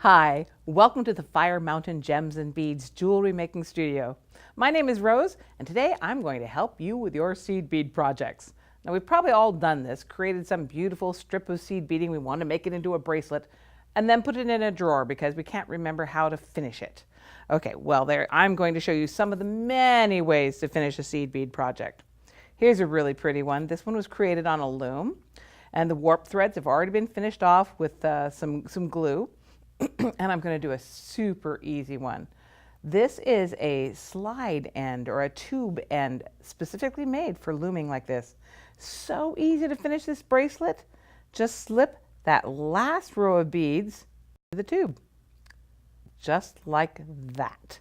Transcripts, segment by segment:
Hi, welcome to the Fire Mountain Gems and Beads Jewelry Making Studio. My name is Rose, and today I'm going to help you with your seed bead projects. Now, we've probably all done this, created some beautiful strip of seed beading, we want to make it into a bracelet, and then put it in a drawer because we can't remember how to finish it. Okay, well I'm going to show you some of the many ways to finish a seed bead project. Here's a really pretty one. This one was created on a loom, and the warp threads have already been finished off with some glue. And I'm going to do a super easy one. This is a slide end or a tube end specifically made for looming like this. So easy to finish this bracelet. Just slip that last row of beads to the tube. Just like that.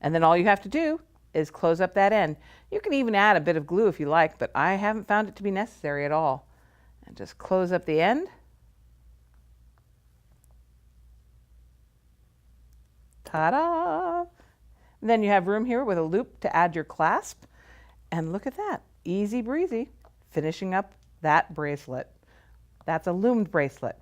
And then all you have to do is close up that end. You can even add a bit of glue if you like, but I haven't found it to be necessary at all. And just close up the end. Ta-da! Then you have room here with a loop to add your clasp. And look at that, easy breezy, finishing up that bracelet. That's a loomed bracelet.